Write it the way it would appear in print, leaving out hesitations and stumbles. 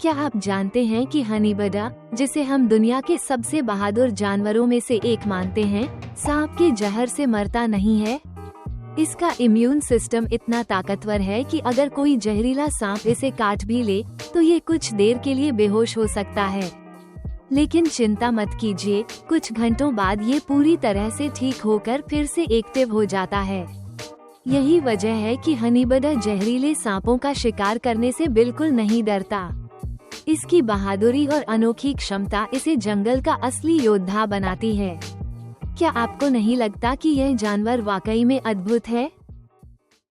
क्या आप जानते हैं कि हनीबडा, जिसे हम दुनिया के सबसे बहादुर जानवरों में से एक मानते हैं, सांप के जहर से मरता नहीं है। इसका इम्यून सिस्टम इतना ताकतवर है कि अगर कोई जहरीला सांप इसे काट भी ले तो ये कुछ देर के लिए बेहोश हो सकता है। लेकिन चिंता मत कीजिए, कुछ घंटों बाद ये पूरी तरह से ठीक होकर फिर से एक्टिव हो जाता है। यही वजह है कि हनीबडा जहरीले सांपों का शिकार करने से बिल्कुल नहीं डरता। इसकी बहादुरी और अनोखी क्षमता इसे जंगल का असली योद्धा बनाती है। क्या आपको नहीं लगता कि यह जानवर वाकई में अद्भुत है?